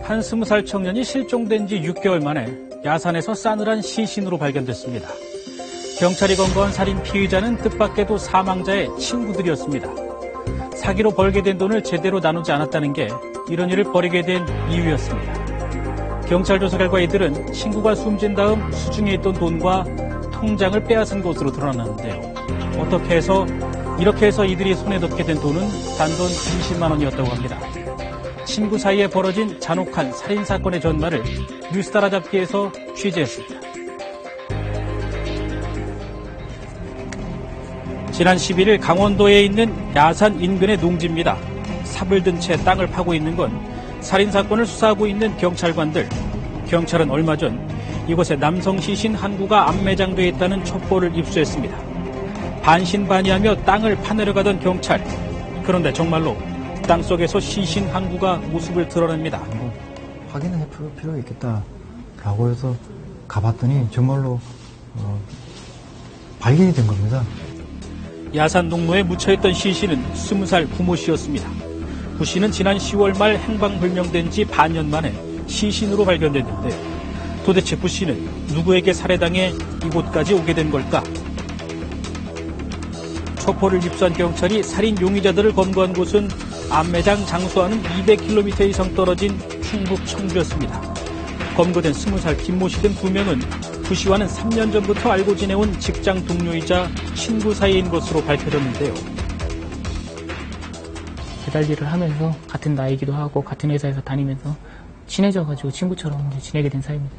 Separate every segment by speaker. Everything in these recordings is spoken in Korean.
Speaker 1: 한 20살 청년이 실종된 지 6개월 만에 야산에서 싸늘한 시신으로 발견됐습니다. 경찰이 검거한 살인 피의자는 뜻밖에도 사망자의 친구들이었습니다. 사기로 벌게 된 돈을 제대로 나누지 않았다는 게 이런 일을 벌이게 된 이유였습니다. 경찰 조사 결과 이들은 친구가 숨진 다음 수중에 있던 돈과 통장을 빼앗은 것으로 드러났는데요. 이렇게 해서 이들이 손에 넣게 된 돈은 단돈 20만 원이었다고 합니다. 친구 사이에 벌어진 잔혹한 살인사건의 전말을 뉴스 따라잡기에서 취재했습니다. 지난 11일 강원도에 있는 야산 인근의 농지입니다. 삽을 든 채 땅을 파고 있는 건 살인사건을 수사하고 있는 경찰관들. 경찰은 얼마 전 이곳에 남성 시신 한 구가 암매장돼 있다는 첩보를 입수했습니다. 반신반의하며 땅을 파내려가던 경찰. 그런데 정말로 땅속에서 시신 한 구가 모습을 드러냅니다.
Speaker 2: 확인해 볼 필요가 있겠다라고 해서 가봤더니 정말로 발견이 된 겁니다.
Speaker 1: 야산 농로에 묻혀있던 시신은 20살 구모 씨였습니다. 구 씨는 지난 10월 말 행방불명된 지 반년 만에 시신으로 발견됐는데 도대체 구 씨는 누구에게 살해당해 이곳까지 오게 된 걸까? 첩보를 입수한 경찰이 살인 용의자들을 검거한 곳은 암매장 장소와는 200km 이상 떨어진 충북 청주였습니다. 검거된 20살 김모 씨 등 2명은 구 씨와는 3년 전부터 알고 지내온 직장 동료이자 친구 사이인 것으로 밝혀졌는데요.
Speaker 3: 배달 일을 하면서 같은 나이기도 하고 같은 회사에서 다니면서 친해져가지고 친구처럼 이제 지내게 된 사이입니다.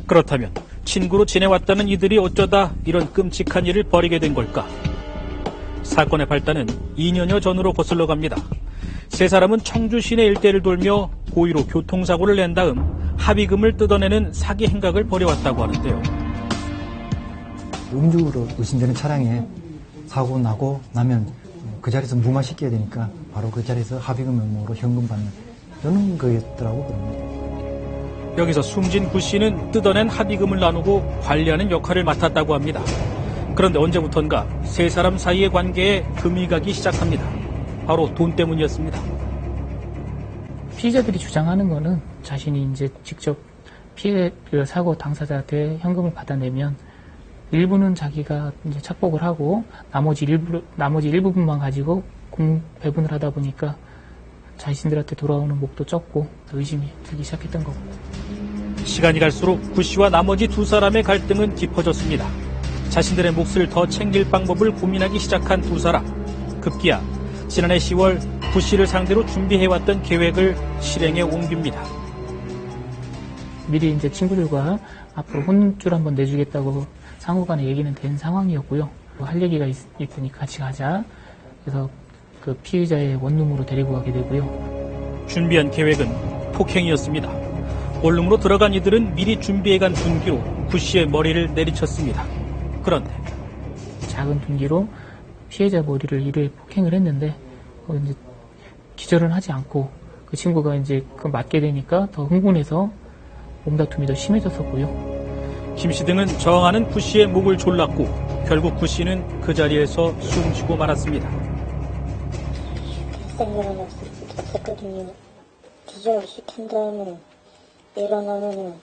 Speaker 1: 그렇다면 친구로 지내왔다는 이들이 어쩌다 이런 끔찍한 일을 벌이게 된 걸까? 사건의 발단은 2년여 전으로 거슬러 갑니다. 세 사람은 청주 시내 일대를 돌며 고의로 교통사고를 낸 다음 합의금을 뜯어내는 사기 행각을 벌여왔다고 하는데요.
Speaker 2: 음주로 의심되는 차량에 사고 나고 나면 그 자리에서 무마시켜야 되니까 바로 그 자리에서 합의금 명목으로 현금 받는 이런 거였더라고 그러면.
Speaker 1: 여기서 숨진 구 씨는 뜯어낸 합의금을 나누고 관리하는 역할을 맡았다고 합니다. 그런데 언제부턴가 세 사람 사이의 관계에 금이 가기 시작합니다. 바로 돈 때문이었습니다.
Speaker 3: 피의자들이 주장하는 거는 자신이 이제 직접 피해를 사고 당사자한테 현금을 받아내면 일부는 자기가 이제 착복을 하고 나머지 일부분만 가지고 배분을 하다 보니까 자신들한테 돌아오는 목도 적고 의심이 들기 시작했던 거고.
Speaker 1: 시간이 갈수록 구 씨와 나머지 두 사람의 갈등은 깊어졌습니다. 자신들의 몫을 더 챙길 방법을 고민하기 시작한 두 사람. 급기야 지난해 10월 구 씨를 상대로 준비해왔던 계획을 실행에 옮깁니다.
Speaker 3: 미리 이제 친구들과 앞으로 혼줄 한번 내주겠다고 상호간에 얘기는 된 상황이었고요. 할 얘기가 있으니 같이 가자. 그래서 그 피의자의 원룸으로 데리고 가게 되고요.
Speaker 1: 준비한 계획은 폭행이었습니다. 원룸으로 들어간 이들은 미리 준비해간 둔기로 구 씨의 머리를 내리쳤습니다. 그런데
Speaker 3: 작은 둔기로 피해자 머리를 이를 폭행을 했는데 이제 기절은 하지 않고 그 친구가 이제 그 맞게 되니까 더 흥분해서 몸다툼이 더 심해졌었고요.
Speaker 1: 김 씨 등은 저항하는 구 씨의 목을 졸랐고 결국 구 씨는 그 자리에서 숨지고 말았습니다.
Speaker 4: 생각은 없었거든요. 기절을 시킨 다음에 일어나면은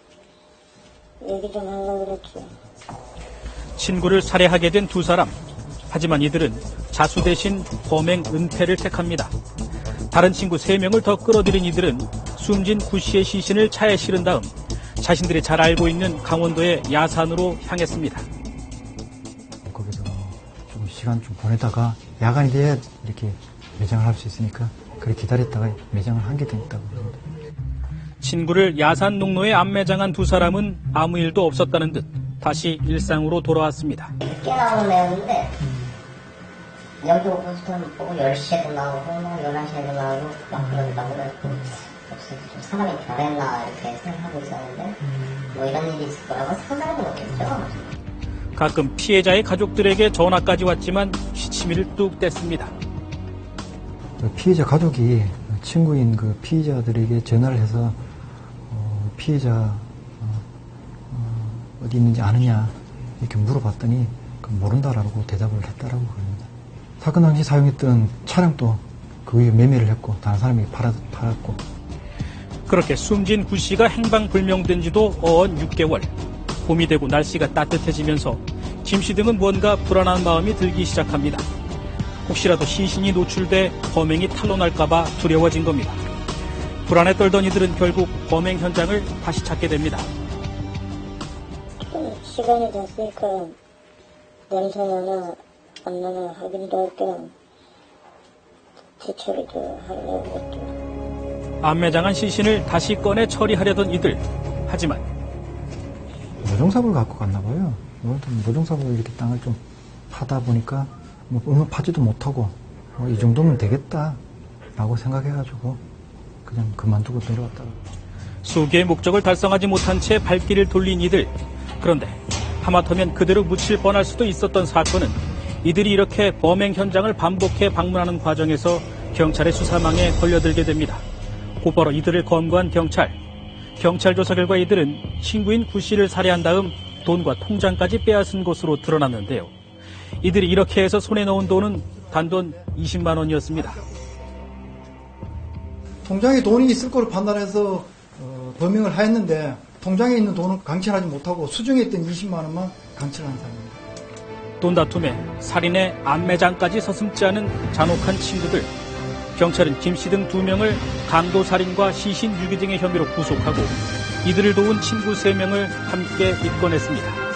Speaker 4: 얘기 좀 하려고 그랬죠.
Speaker 1: 친구를 살해하게 된 두 사람. 하지만 이들은 자수 대신 범행 은폐를 택합니다. 다른 친구 3명을 더 끌어들인 이들은 숨진 구 씨의 시신을 차에 실은 다음 자신들이 잘 알고 있는 강원도의 야산으로 향했습니다.
Speaker 2: 거기서 좀 시간 좀 보내다가 야간이 돼야 이렇게 매장을 할 수 있으니까 그렇게 기다렸다가 매장을 하게 됐다고 합니다.
Speaker 1: 친구를 야산 농로에 암매장한 두 사람은 아무 일도 없었다는 듯 다시 일상으로 돌아왔습니다.
Speaker 5: 늦게 나오는 애였는데 여기 오고부터 보고 10시에도 나오고 11시에도 나오고 막 그러더라고요. 혹시 좀 사람이 변했나 이렇게 생각하고 있었는데 뭐 이런 일이 있을 거라고 상상도 못했죠.
Speaker 1: 가끔 피해자의 가족들에게 전화까지 왔지만 시치미를 뚝 뗐습니다.
Speaker 2: 피해자 가족이 친구인 그 피해자들에게 전화를 해서 피해자 어디 있는지 아느냐 이렇게 물어봤더니 모른다라고 대답을 했다라고 합니다. 사건 당시 사용했던 차량도 그 위에 매매를 했고 다른 사람이 팔았고.
Speaker 1: 그렇게 숨진 구 씨가 행방불명된 지도 어언 6개월. 봄이 되고 날씨가 따뜻해지면서 김 씨 등은 뭔가 불안한 마음이 들기 시작합니다. 혹시라도 시신이 노출돼 범행이 탄로날까봐 두려워진 겁니다. 불안에 떨던 이들은 결국 범행 현장을 다시 찾게 됩니다.
Speaker 4: 시간이 됐으니까 냄새나나 안 나나 확인도 할 겸 뒤처리도 하려고 했죠.
Speaker 1: 안매장한 시신을 다시 꺼내 처리하려던 이들. 하지만
Speaker 2: 모종삽을 갖고 갔나 봐요. 모종삽으로 이렇게 땅을 좀 파다 보니까 얼마 파지도 못하고 이 정도면 되겠다라고 생각해가지고 그냥 그만두고 내려왔다가.
Speaker 1: 수개의 목적을 달성하지 못한 채 발길을 돌린 이들. 그런데 하마터면 그대로 묻힐 뻔할 수도 있었던 사건은 이들이 이렇게 범행 현장을 반복해 방문하는 과정에서 경찰의 수사망에 걸려들게 됩니다. 곧바로 이들을 검거한 경찰. 경찰 조사 결과 이들은 친구인 구 씨를 살해한 다음 돈과 통장까지 빼앗은 것으로 드러났는데요. 이들이 이렇게 해서 손에 넣은 돈은 단돈 20만 원이었습니다.
Speaker 2: 통장에 돈이 있을 거로 판단해서 범행을 하였는데 통장에 있는 돈은 강철하지 못하고 수중에 있던 20만 원만 강철한 사람입니다.
Speaker 1: 돈 다툼에 살인에 안매장까지 서슴지 않은 잔혹한 친구들. 경찰은 김 씨 등 2명을 강도살인과 시신 유기 등의 혐의로 구속하고 이들을 도운 친구 3명을 함께 입건했습니다.